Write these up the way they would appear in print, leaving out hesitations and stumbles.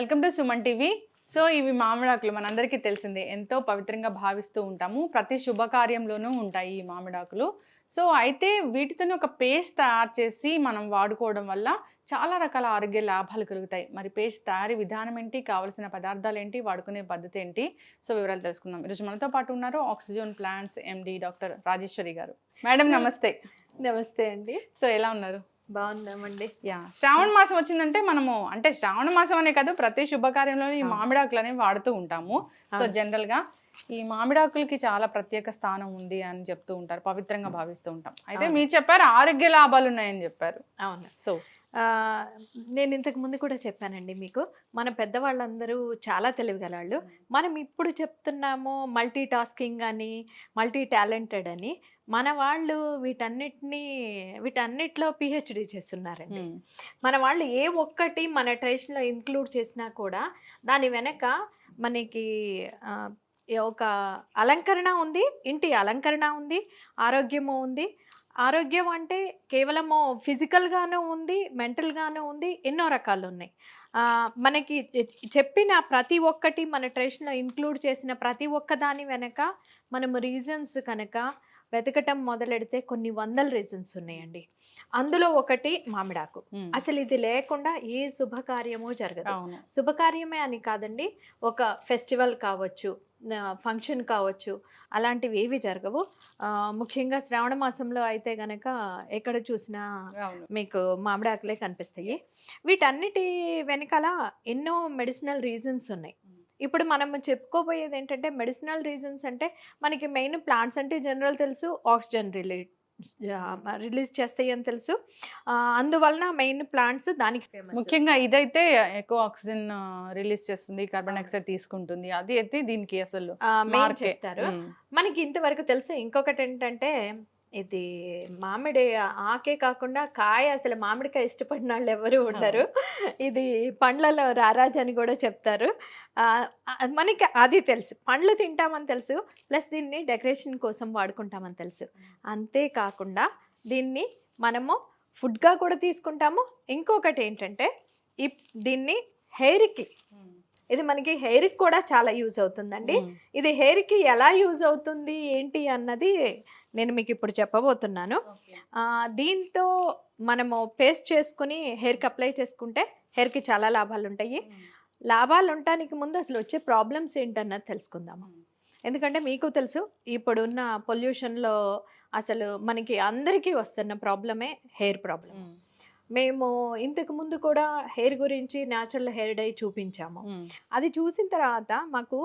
Welcome to Suman TV. So ఇవి మామిడాకులు మనందరికీ తెలిసిందే, ఎంతో పవిత్రంగా భావిస్తూ ఉంటాము. ప్రతి శుభకార్యంలోనూ ఉంటాయి ఈ మామిడాకులు. సో అయితే వీటితోనే ఒక పేస్ట్ తయారు చేసి మనం వాడుకోవడం వల్ల చాలా రకాల ఆరోగ్య లాభాలు కలుగుతాయి. మరి పేస్ట్ తయారీ విధానం ఏంటి, కావాల్సిన పదార్థాలు ఏంటి, వాడుకునే పద్ధతి ఏంటి, సో వివరాలు తెలుసుకుందాం. ఈరోజు మనతో పాటు ఉన్నారు oxygen plants MD doctor Rajeshwari గారు. మేడం నమస్తే. నమస్తే అండి. సో ఎలా ఉన్నారు? బాగున్నామండి. శ్రావణ మాసం వచ్చిందంటే మనము అంటే శ్రావణ మాసం అనే కాదు, ప్రతి శుభకార్యంలో ఈ మామిడాకులు అనేవి వాడుతూ ఉంటాము. సో జనరల్ గా ఈ మామిడాకులకి చాలా ప్రత్యేక స్థానం ఉంది అని చెప్తూ ఉంటారు, పవిత్రంగా భావిస్తూ ఉంటాం. అయితే మీరు చెప్పారు ఆరోగ్య లాభాలు ఉన్నాయని చెప్పారు. అవును. సో నేను ఇంతకు ముందు కూడా చెప్పానండి మీకు, మన పెద్దవాళ్ళందరూ చాలా తెలివిగలవాళ్ళు. మనం ఇప్పుడు చెప్తున్నాము మల్టీ టాస్కింగ్ అని, మల్టీ టాలెంటెడ్ అని. మన వాళ్ళు వీటన్నిటిలో పిహెచ్డి చేస్తున్నారండి. మన వాళ్ళు ఏ ఒక్కటి మన ట్రెడిషన్లో ఇంక్లూడ్ చేసినా కూడా దాని వెనక మనకి ఒక అలంకరణ ఉంది, ఇంటి అలంకరణ ఉంది, ఆరోగ్యము ఉంది. ఆరోగ్యం అంటే కేవలము ఫిజికల్గాను ఉంది, మెంటల్గాను ఉంది, ఎన్నో రకాలు ఉన్నాయి. మనకి చెప్పిన ప్రతి ఒక్కటి మన ట్రెడిషన్లో ఇంక్లూడ్ చేసిన ప్రతి ఒక్క దాని వెనక మనము రీజన్స్ కనుక వెతకటం మొదలెడితే కొన్ని వందల రీజన్స్ ఉన్నాయండి. అందులో ఒకటి మామిడాకు. అసలు ఇది లేకుండా ఏ శుభకార్యము జరగదు. శుభకార్యమే అని కాదండి, ఒక ఫెస్టివల్ కావచ్చు, ఫంక్షన్ కావచ్చు, అలాంటివి ఏవి జరగవు. ముఖ్యంగా శ్రావణ మాసంలో అయితే గనక ఎక్కడ చూసినా మీకు మామిడాకులే కనిపిస్తాయి. వీటన్నిటి వెనకాల ఎన్నో మెడిసినల్ రీజన్స్ ఉన్నాయి. ఇప్పుడు మనం చెప్పుకోబోయేది ఏంటంటే, మెడిసినల్ రీజన్స్ అంటే మనకి మెయిన్ ప్లాంట్స్ అంటే జనరల్ తెలుసు, ఆక్సిజన్ రిలీజ్ చేస్తాయి అని తెలుసు. అందువలన మెయిన్ ప్లాంట్స్ దానికి ఫేమస్. ముఖ్యంగా ఇదైతే ఎక్కువ ఆక్సిజన్ రిలీజ్ చేస్తుంది, కార్బన్ డైఆక్సైడ్ తీసుకుంటుంది. అది అయితే దీనికి అసలు చెప్తారు. మనకి ఇంతవరకు తెలుసు. ఇంకొకటి ఏంటంటే, ఇది మామిడి ఆకే కాకుండా కాయ, అసలు మామిడికాయ ఇష్టపడిన వాళ్ళు ఎవరు ఉండరు. ఇది పండ్లలో రారాజు అని కూడా చెప్తారు. మనకి అది తెలుసు, పండ్లు తింటామని తెలుసు, ప్లస్ దీన్ని డెకరేషన్ కోసం వాడుకుంటామని తెలుసు. అంతేకాకుండా దీన్ని మనము ఫుడ్గా కూడా తీసుకుంటాము. ఇంకొకటి ఏంటంటే, దీన్ని హెయిర్కి, ఇది మనకి హెయిర్కి కూడా చాలా యూజ్ అవుతుందండి. ఇది హెయిర్కి ఎలా యూజ్ అవుతుంది ఏంటి అన్నది నేను మీకు ఇప్పుడు చెప్పబోతున్నాను. దీంతో మనము పేస్ట్ చేసుకుని హెయిర్కి అప్లై చేసుకుంటే హెయిర్కి చాలా లాభాలు ఉంటాయి. లాభాలు ఉండటానికి ముందు అసలు వచ్చే ప్రాబ్లమ్స్ ఏంటన్నది తెలుసుకుందాము. ఎందుకంటే మీకు తెలుసు, ఇప్పుడున్న పొల్యూషన్లో అసలు మనకి అందరికీ వస్తున్న ప్రాబ్లమే హెయిర్ ప్రాబ్లం. మేము ఇంతకు ముందు కూడా హెయిర్ గురించి న్యాచురల్ హెయిర్ డై చూపించాము. అది చూసిన తర్వాత మాకు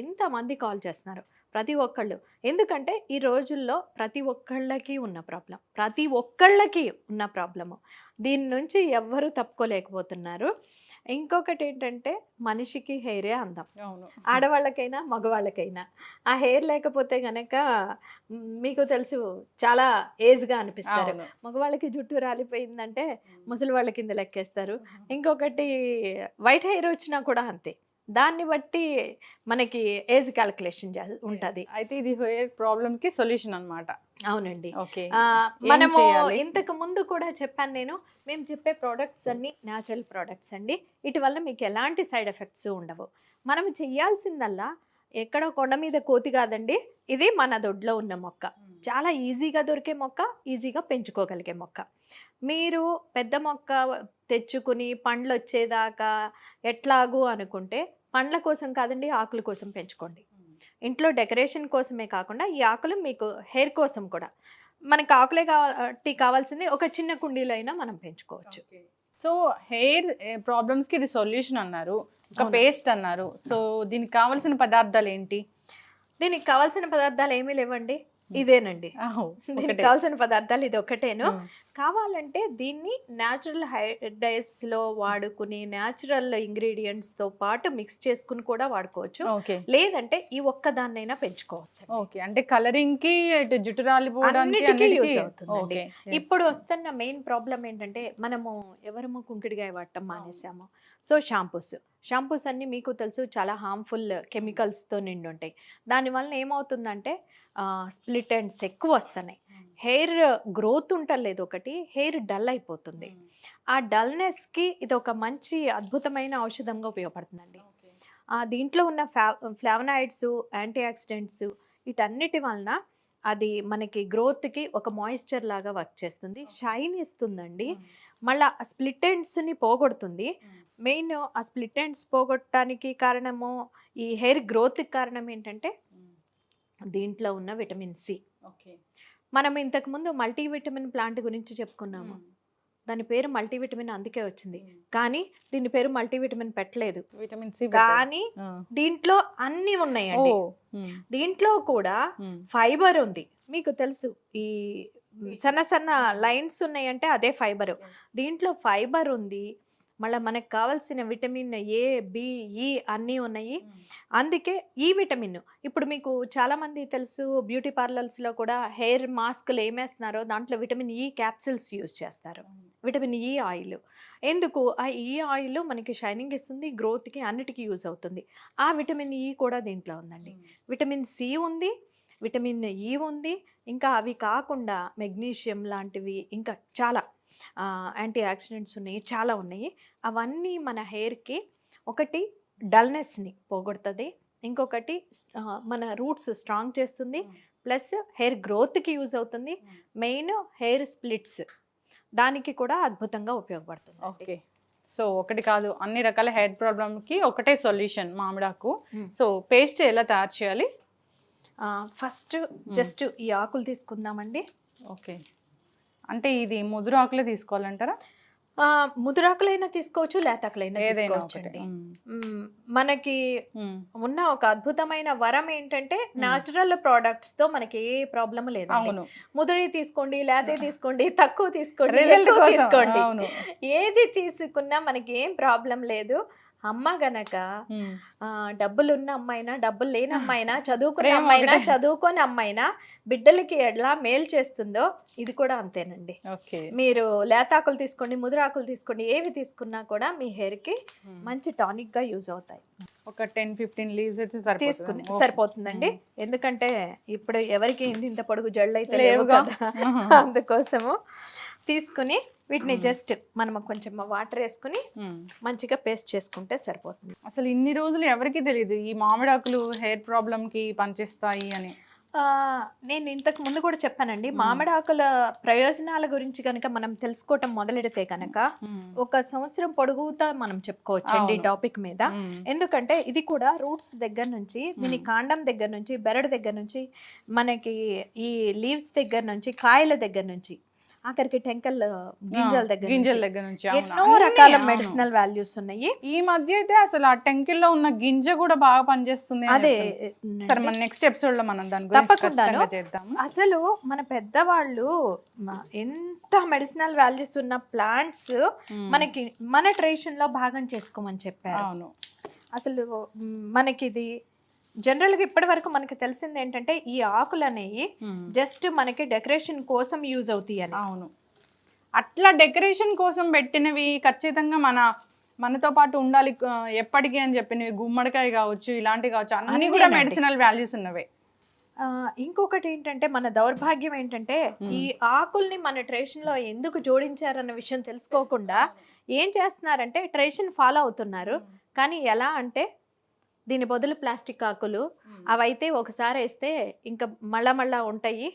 ఎంతమంది కాల్ చేస్తున్నారు, ప్రతి ఒక్కళ్ళు. ఎందుకంటే ఈ రోజుల్లో ప్రతి ఒక్కళ్ళకి ఉన్న ప్రాబ్లము, దీని నుంచి ఎవ్వరూ తప్పుకోలేకపోతున్నారు. ఇంకొకటి ఏంటంటే, మనిషికి హెయిరే అందం, ఆడవాళ్ళకైనా మగవాళ్ళకైనా. ఆ హెయిర్ లేకపోతే గనక మీకు తెలుసు చాలా ఏజ్గా అనిపిస్తారు. మగవాళ్ళకి జుట్టు రాలిపోయిందంటే ముసలి వాళ్ళ కింద లెక్కేస్తారు. ఇంకొకటి వైట్ హెయిర్ వచ్చినా కూడా అంతే. దాన్ని బట్టి మనకి ఏజ్ క్యాలిక్యులేషన్ ఉంటుంది. అయితే ఇది హెయిర్ ప్రాబ్లమ్ కి సొల్యూషన్ అన్నమాట. అవునండి. మనము ఇంతకు ముందు కూడా చెప్పాను నేను, మేము చెప్పే ప్రోడక్ట్స్ అన్ని న్యాచురల్ ప్రోడక్ట్స్ అండి. వీటి వల్ల మీకు ఎలాంటి సైడ్ ఎఫెక్ట్స్ ఉండవు. మనం చెయ్యాల్సిందల్లా ఎక్కడో కొండ మీద కోతి కాదండి, ఇది మన దొడ్లో ఉన్న మొక్క. చాలా ఈజీగా దొరికే మొక్క, ఈజీగా పెంచుకోగలిగే మొక్క. మీరు పెద్ద మొక్క తెచ్చుకుని పండ్లు వచ్చేదాకా ఎట్లాగూ అనుకుంటే, పండ్ల కోసం కాదండి, ఆకుల కోసం పెంచుకోండి. ఇంట్లో డెకరేషన్ కోసమే కాకుండా ఈ ఆకులు మీకు హెయిర్ కోసం కూడా, మనకు ఆకులే కావాల్సింది ఒక చిన్న కుండీలో అయినా మనం పెంచుకోవచ్చు. సో హెయిర్ ప్రాబ్లమ్స్కి ఇది సొల్యూషన్ అన్నారు, ఒక పేస్ట్ అన్నారు. సో దీనికి కావాల్సిన పదార్థాలు ఏంటి? దీనికి కావాల్సిన పదార్థాలు ఏమీ లేవండి, ఇదేనండి. దీనికి కావాల్సిన పదార్థాలు ఇది ఒకటేను. కావాలంటే దీన్ని న్యాచురల్ హెయిర్ డైస్లో వాడుకుని న్యాచురల్ ఇంగ్రీడియంట్స్తో పాటు మిక్స్ చేసుకుని కూడా వాడుకోవచ్చు. లేదంటే ఈ ఒక్కదాన్నైనా పెంచుకోవచ్చు. అంటే కలరింగ్ కి, జుట్టు రాలిపోవడానికి యూజ్ అవుతుందండి. ఇప్పుడు వస్తున్న మెయిన్ ప్రాబ్లం ఏంటంటే, మనము ఎవరము కుంకుడికాయ వాడటం మానేసాము. సో షాంపూస్ అన్ని మీకు తెలుసు చాలా హార్మ్ఫుల్ కెమికల్స్తో నిండి ఉంటాయి. దానివల్ల ఏమవుతుందంటే స్ప్లిట్ ఎండ్స్ ఎక్కువ వస్తున్నాయి. హెయిర్ గ్రోత్ ఉంటలేదు, ఒకటి హెయిర్ డల్ అయిపోతుంది. ఆ డల్నెస్కి ఇది ఒక మంచి అద్భుతమైన ఔషధంగా ఉపయోగపడుతుందండి. దీంట్లో ఉన్న ఫ్లావనాయిడ్స్, యాంటీ ఆక్సిడెంట్స్ వీటన్నిటి వలన అది మనకి గ్రోత్కి ఒక మాయిశ్చర్ లాగా వర్క్ చేస్తుంది, షైన్ ఇస్తుందండి. మళ్ళీ ఆ స్ప్లిట్ ఎండ్స్ని పోగొడుతుంది. మెయిన్ ఆ స్ప్లిట్ ఎండ్స్ పోగొట్టడానికి కారణము, ఈ హెయిర్ గ్రోత్కి కారణం ఏంటంటే దీంట్లో ఉన్న విటమిన్ సి. మనం ఇంతకుముందు మల్టీవిటమిన్ ప్లాంట్ గురించి చెప్పుకున్నాము. దాని పేరు మల్టీవిటమిన్ అందుకే వచ్చింది, కానీ దీని పేరు మల్టీవిటమిన్ పెట్టలేదు. విటమిన్ సి కానీ దీంట్లో అన్ని ఉన్నాయండి. దీంట్లో కూడా ఫైబర్ ఉంది. మీకు తెలుసు, ఈ సన్న సన్న లైన్స్ ఉన్నాయంటే అదే ఫైబర్. దీంట్లో ఫైబర్ ఉంది. మళ్ళీ మనకు కావాల్సిన విటమిన్ ఏ, బి, ఈ అన్నీ ఉన్నాయి. అందుకే ఈ విటమిన్ ఇప్పుడు మీకు చాలామంది తెలుసు, బ్యూటీ పార్లర్స్లో కూడా హెయిర్ మాస్క్లు ఏమేస్తున్నారో దాంట్లో విటమిన్ ఈ క్యాప్సిల్స్ యూజ్ చేస్తారు, విటమిన్ ఈ ఆయిల్. ఎందుకు? ఆ ఈ ఆయిల్ మనకి షైనింగ్ ఇస్తుంది, గ్రోత్కి అన్నిటికీ యూజ్ అవుతుంది. ఆ విటమిన్ ఈ కూడా దీంట్లో ఉందండి. విటమిన్ సి ఉంది, విటమిన్ ఈ ఉంది, ఇంకా అవి కాకుండా మెగ్నీషియం లాంటివి ఇంకా చాలా యాంటీ ఆక్సిడెంట్స్ ఉన్నాయి, చాలా ఉన్నాయి. అవన్నీ మన హెయిర్కి ఒకటి డల్నెస్ని పోగొడుతుంది, ఇంకొకటి మన రూట్స్ స్ట్రాంగ్ చేస్తుంది, ప్లస్ హెయిర్ గ్రోత్కి యూజ్ అవుతుంది. మెయిన్ హెయిర్ స్ప్లిట్స్ దానికి కూడా అద్భుతంగా ఉపయోగపడుతుంది. ఓకే, సో ఒకటి కాదు, అన్ని రకాల హెయిర్ ప్రాబ్లమ్కి ఒకటే సొల్యూషన్ మామిడాకు. సో పేస్ట్ ఎలా తయారు చేయాలి? ఫస్ట్ జస్ట్ ఈ ఆకులు తీసుకుందామండి. ఓకే, అంటే ఇది ముదురు ఆకులే తీసుకోవాలంటారా? ముదురాకులైనా తీసుకోవచ్చు, లేతాకులైనా తీసుకోవచ్చు అండి. మనకి ఉన్న ఒక అద్భుతమైన వరం ఏంటంటే న్యాచురల్ ప్రోడక్ట్స్ తో మనకి ఏ ప్రాబ్లం లేదు. ముదురి తీసుకోండి, లేతే తీసుకోండి, తక్కువ తీసుకోండి, తీసుకోండి, ఏది తీసుకున్నా మనకి ఏం ప్రాబ్లం లేదు. అమ్మ గనక డబ్బులున్న అమ్మాయినా, డబ్బులు లేని అమ్మాయినా, చదువుకునే అమ్మాయినా, చదువుకొని అమ్మాయినా బిడ్డలకి ఎలా మేలు చేస్తుందో ఇది కూడా అంతేనండి. మీరు లేతాకులు తీసుకోండి, ముదురాకులు తీసుకోండి, ఏవి తీసుకున్నా కూడా మీ హెయిర్ కి మంచి టానిక్ గా యూజ్ అవుతాయి. ఒక 10-15 లీవ్స్ అయితే తీసుకుని సరిపోతుందండి. ఎందుకంటే ఇప్పుడు ఎవరికి ఇంత పొడుగు జళ్ళు అయితే లేవు కదా, అందుకోసము తీసుకుని వీటిని జస్ట్ మనం కొంచెం వాటర్ వేసుకుని మంచిగా పేస్ట్ చేసుకుంటే సరిపోతుంది. అసలు ఇన్ని రోజులు ఎవరికి తెలియదు ఈ మామిడాకులు హెయిర్ ప్రాబ్లమ్ కి పనిచేస్తాయి అని. నేను ఇంతకు ముందు కూడా చెప్పానండి, మామిడాకుల ప్రయోజనాల గురించి కనుక మనం తెలుసుకోవటం మొదలెడితే కనుక ఒక సంవత్సరం పొడుగుతా మనం చెప్పుకోవచ్చు అండి ఈ టాపిక్ మీద. ఎందుకంటే ఇది కూడా రూట్స్ దగ్గర నుంచి, దీని కాండం దగ్గర నుంచి, బెరడు దగ్గర నుంచి, మనకి ఈ లీవ్స్ దగ్గర నుంచి, కాయల దగ్గర నుంచి, ఆఖరికి టెంకల్ గింజల దగ్గర నుంచి ఎన్నో రకాల మెడిసినల్ వాల్యూస్ ఉన్నాయి. ఈ మధ్య అయితే అసలు ఆ టెంకిల్లో ఉన్న గింజ కూడా బాగా పనిచేస్తుంది. అదే సరే, మన నెక్స్ట్ ఎపిసోడ్ లో మనం దాని తప్పకుండా చేద్దాం. అసలు మన పెద్దవాళ్ళు ఎంత మెడిసినల్ వాల్యూస్ ఉన్న ప్లాంట్స్ మనకి మన ట్రెడిషన్ లో భాగం చేసుకోమని చెప్పారు. అవును, అసలు మనకి ఇది జనరల్గా ఇప్పటి వరకు మనకి తెలిసింది ఏంటంటే ఈ ఆకులు అనేవి జస్ట్ మనకి డెకరేషన్ కోసం యూజ్ అవుతాయి అని. అవును, అట్లా డెకరేషన్ కోసం పెట్టినవి ఖచ్చితంగా మనతో పాటు ఉండాలి ఎప్పటికీ అని చెప్పినవి, గుమ్మడికాయ కావచ్చు, ఇలాంటివి కావచ్చు, అన్ని కూడా మెడిసినల్ వాల్యూస్ ఉన్నవే. ఇంకొకటి ఏంటంటే మన దౌర్భాగ్యం ఏంటంటే ఈ ఆకుల్ని మన ట్రెడిషన్ లో ఎందుకు జోడించారన్న విషయం తెలుసుకోకుండా ఏం చేస్తున్నారంటే ట్రెడిషన్ ఫాలో అవుతున్నారు. కానీ ఎలా అంటే దీని బదులు ప్లాస్టిక్ ఆకులు అవైతే ఒకసారి వేస్తే ఇంకా మళ్ళా ఉంటాయి,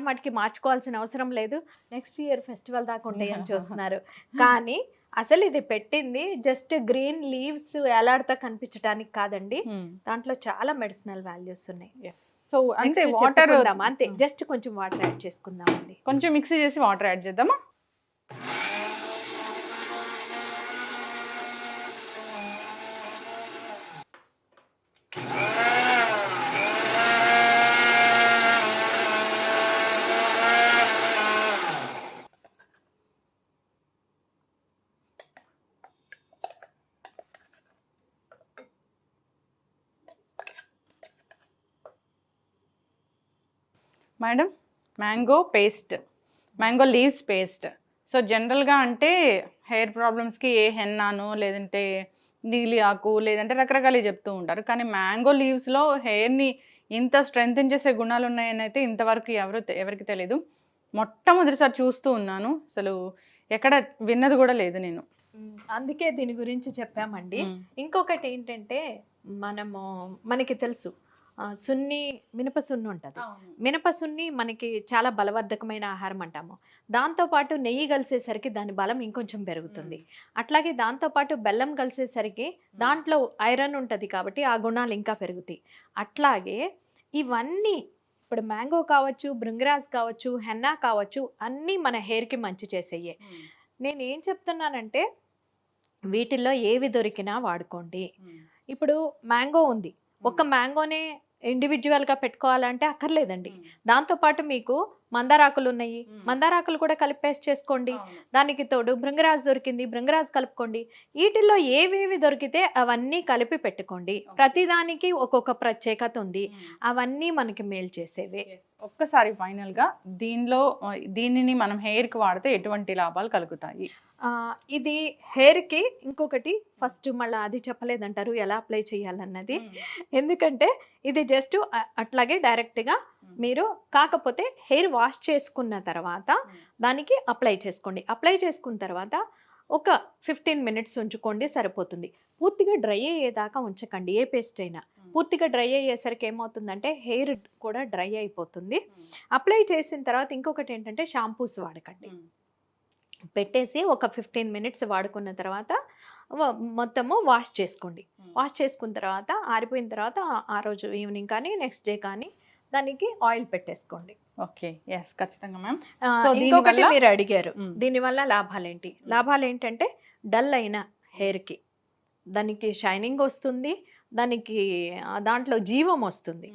మాటికి మార్చుకోవాల్సిన అవసరం లేదు, నెక్స్ట్ ఇయర్ ఫెస్టివల్ దాకా ఉంటాయి అని చూస్తున్నారు. కానీ అసలు ఇది పెట్టింది జస్ట్ గ్రీన్ లీవ్స్ ఎలాడుతా కనిపించడానికి కాదండి, దాంట్లో చాలా మెడిసినల్ వాల్యూస్ ఉన్నాయి. సో అంటే వాటర్ అంతే, జస్ట్ కొంచెం వాటర్ యాడ్ చేసుకుందామండి. కొంచెం మిక్సీ చేసి వాటర్ యాడ్ చేద్దామా? Madam, mango leaves paste. So జనరల్గా అంటే హెయిర్ ప్రాబ్లమ్స్కి ఏ హెన్నాను, లేదంటే నీలి ఆకు, లేదంటే రకరకాలు చెప్తూ ఉంటారు. కానీ మ్యాంగో లీవ్స్లో హెయిర్ని ఇంత స్ట్రెంగ్తెన్ చేసే గుణాలు ఉన్నాయని అయితే ఇంతవరకు ఎవరికి తెలీదు. మొట్టమొదటిసారి చూస్తూ ఉన్నాను. అసలు ఎక్కడ విన్నది కూడా లేదు నేను. అందుకే దీని గురించి చెప్పామండి. ఇంకొకటి ఏంటంటే మనకి తెలుసు మినప సున్ని ఉంటుంది. మినప సున్ని మనకి చాలా బలవర్ధకమైన ఆహారం అంటాము. దాంతోపాటు నెయ్యి కలిసేసరికి దాని బలం ఇంకొంచెం పెరుగుతుంది. అట్లాగే దాంతోపాటు బెల్లం కలిసేసరికి దాంట్లో ఐరన్ ఉంటుంది కాబట్టి ఆ గుణాలు ఇంకా పెరుగుతాయి. అట్లాగే ఇవన్నీ ఇప్పుడు మ్యాంగో కావచ్చు, భృంగరాజ్ కావచ్చు, హెన్నా కావచ్చు, అన్నీ మన హెయిర్కి మంచి చేసేయే. నేను ఏం చెప్తున్నానంటే వీటిల్లో ఏవి దొరికినా వాడుకోండి. ఇప్పుడు మ్యాంగో ఉంది, ఒక మ్యాంగోనే ఇండివిజువల్గా పెట్టుకోవాలంటే అక్కర్లేదండి. దాంతోపాటు మీకు మందారాకులు ఉన్నాయి, మందారాకులు కూడా కలిపి పేస్ట్ చేసుకోండి. దానికి తోడు భృంగరాజ్ దొరికింది, భృంగరాజ్ కలుపుకోండి. వీటిల్లో ఏవేవి దొరికితే అవన్నీ కలిపి పెట్టుకోండి. ప్రతిదానికి ఒక్కొక్క ప్రత్యేకత ఉంది, అవన్నీ మనకి మేలు చేసేవే. ఒక్కసారి ఫైనల్గా దీనిని మనం హెయిర్కి వాడితే ఎటువంటి లాభాలు కలుగుతాయి? ఇది హెయిర్కి ఇంకొకటి ఫస్ట్ మళ్ళీ అది చెప్పలేదంటారు ఎలా అప్లై చేయాలన్నది. ఎందుకంటే ఇది జస్ట్ అట్లాగే డైరెక్ట్గా మీరు కాకపోతే హెయిర్ వాష్ చేసుకున్న తర్వాత దానికి అప్లై చేసుకోండి. అప్లై చేసుకున్న తర్వాత ఒక 15 minutes ఉంచుకోండి, సరిపోతుంది. పూర్తిగా డ్రై అయ్యేదాకా ఉంచకండి ఏ పేస్ట్ అయినా. పూర్తిగా డ్రై అయ్యేసరికి ఏమవుతుందంటే హెయిర్ కూడా డ్రై అయిపోతుంది. అప్లై చేసిన తర్వాత ఇంకొకటి ఏంటంటే షాంపూస్ వాడకండి. పెట్టేసి ఒక 15 minutes వాడుకున్న తర్వాత మొత్తము వాష్ చేసుకోండి. వాష్ చేసుకున్న తర్వాత ఆరిపోయిన తర్వాత ఆ రోజు ఈవినింగ్ కానీ నెక్స్ట్ డే కానీ దానికి ఆయిల్ పెట్టేసుకోండి. ఓకే, ఎస్, ఖచ్చితంగా మ్యామ్. ఇంకొకటి మీరు అడిగారు దీనివల్ల లాభాలు ఏంటి. లాభాలు ఏంటంటే డల్ అయిన హెయిర్కి దానికి షైనింగ్ వస్తుంది, దానికి దాంట్లో జీవం వస్తుంది.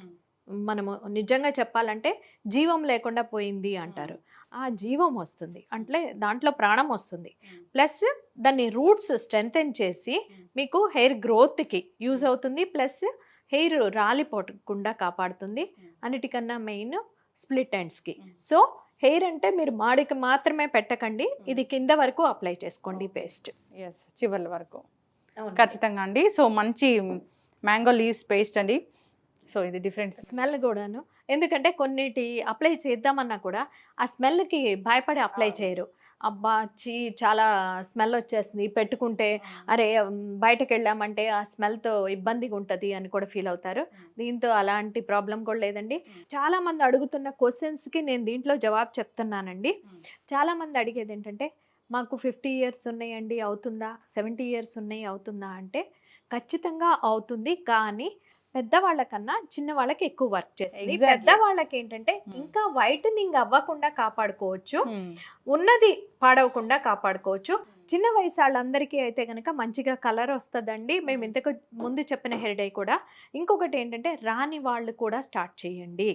మనము నిజంగా చెప్పాలంటే జీవం లేకుండా పోయింది అంటారు, ఆ జీవం వస్తుంది అంటే దాంట్లో ప్రాణం వస్తుంది. ప్లస్ దాన్ని రూట్స్ స్ట్రెంథెన్ చేసి మీకు హెయిర్ గ్రోత్కి యూజ్ అవుతుంది. ప్లస్ హెయిర్ రాలిపోకుండా కాపాడుతుంది. అన్నిటికన్నా మెయిన్ స్ప్లిట్ ఎండ్స్కి. సో హెయిర్ అంటే మీరు మాడికి మాత్రమే పెట్టకండి, ఇది కింద వరకు అప్లై చేసుకోండి పేస్ట్. ఎస్, చివర్ల వరకు ఖచ్చితంగా అండి. సో మంచి మ్యాంగో లీవ్స్ పేస్ట్ అండి. సో ఇది డిఫరెంట్ స్మెల్ కూడాను, ఎందుకంటే కొన్నిటి అప్లై చేద్దామన్నా కూడా ఆ స్మెల్కి భయపడి అప్లై చేయరు. అబ్బా చాలా స్మెల్ వచ్చేస్తుంది పెట్టుకుంటే, అరే బయటకు వెళ్ళామంటే ఆ స్మెల్తో ఇబ్బందిగా ఉంటుంది అని కూడా ఫీల్ అవుతారు. దీంతో అలాంటి ప్రాబ్లం కూడా లేదండి. చాలామంది అడుగుతున్న క్వశ్చన్స్కి నేను దీంట్లో జవాబు చెప్తున్నానండి. చాలామంది అడిగేది ఏంటంటే మాకు 50 years ఉన్నాయండి అవుతుందా, 70 years ఉన్నాయి అవుతుందా అంటే ఖచ్చితంగా అవుతుంది. కానీ పెద్దవాళ్ళకన్నా చిన్న వాళ్ళకి ఎక్కువ వర్క్ చేస్తుంది. పెద్దవాళ్ళకి ఏంటంటే ఇంకా వైటనింగ్ అవ్వకుండా కాపాడుకోవచ్చు, ఉన్నది పాడవకుండా కాపాడుకోవచ్చు. చిన్న వయసు వాళ్ళందరికీ అయితే కనుక మంచిగా కలర్ వస్తుందండి. మేము ఇంతకు ముందు చెప్పిన హెయిర్ డై కూడా. ఇంకొకటి ఏంటంటే రాని వాళ్ళు కూడా స్టార్ట్ చేయండి,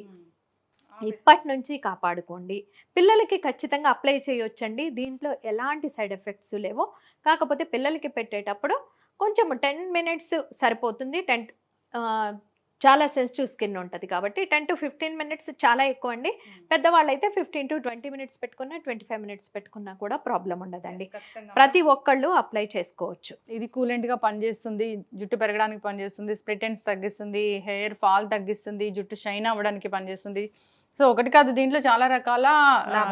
ఇప్పటి నుంచి కాపాడుకోండి. పిల్లలకి ఖచ్చితంగా అప్లై చేయొచ్చండి, దీంట్లో ఎలాంటి సైడ్ ఎఫెక్ట్స్ లేవు. కాకపోతే పిల్లలకి పెట్టేటప్పుడు కొంచెం 10 minutes సరిపోతుంది. చాలా సెన్సిటివ్ స్కిన్ ఉంటుంది కాబట్టి 10 to 15 minutes చాలా ఎక్కువ అండి. పెద్దవాళ్ళైతే 15 to 20 minutes పెట్టుకున్నా 25 minutes పెట్టుకున్నా కూడా ప్రాబ్లం ఉండదండి. ప్రతి ఒక్కళ్ళు అప్లై చేసుకోవచ్చు. ఇది కూలెంట్గా పనిచేస్తుంది, జుట్టు పెరగడానికి పనిచేస్తుంది, స్ప్లిట్ ఎండ్స్ తగ్గిస్తుంది, హెయిర్ ఫాల్ తగ్గిస్తుంది, జుట్టు షైన్ అవ్వడానికి పనిచేస్తుంది. సో ఒకటి కాదు, దీంట్లో చాలా రకాల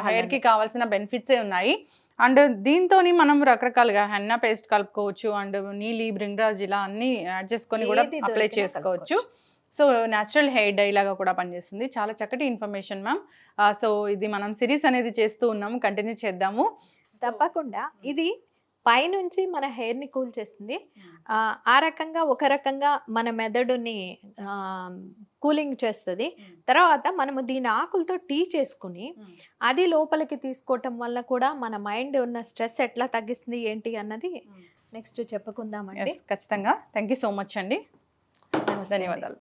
హెయిర్కి కావాల్సిన బెనిఫిట్సే ఉన్నాయి. అండ్ దీంతో మనం రకరకాలుగా హెన్నా పేస్ట్ కలుపుకోవచ్చు, అండ్ నీలి భృంగరాజ్ ఇలా అన్ని యాడ్ చేసుకొని కూడా అప్లై చేసుకోవచ్చు. సో న్యాచురల్ హెయిర్ డై లాగా కూడా పనిచేస్తుంది. చాలా చక్కటి ఇన్ఫర్మేషన్ మ్యామ్. సో ఇది మనం సిరీస్ అనేది చేస్తూ ఉన్నాము, కంటిన్యూ చేద్దాము తప్పకుండా. ఇది పైనుంచి మన హెయిర్ని కూల్ చేస్తుంది, ఆ రకంగా ఒక రకంగా మన మెదడుని కూలింగ్ చేస్తుంది. తర్వాత మనము దీని ఆకులతో టీ చేసుకుని అది లోపలికి తీసుకోవటం వల్ల కూడా మన మైండ్ ఉన్న స్ట్రెస్ ఎట్లా తగ్గిస్తుంది ఏంటి అన్నది నెక్స్ట్ చెప్పుకుందామండి. ఖచ్చితంగా. థ్యాంక్ యూ సో మచ్ అండి, ధన్యవాదాలు.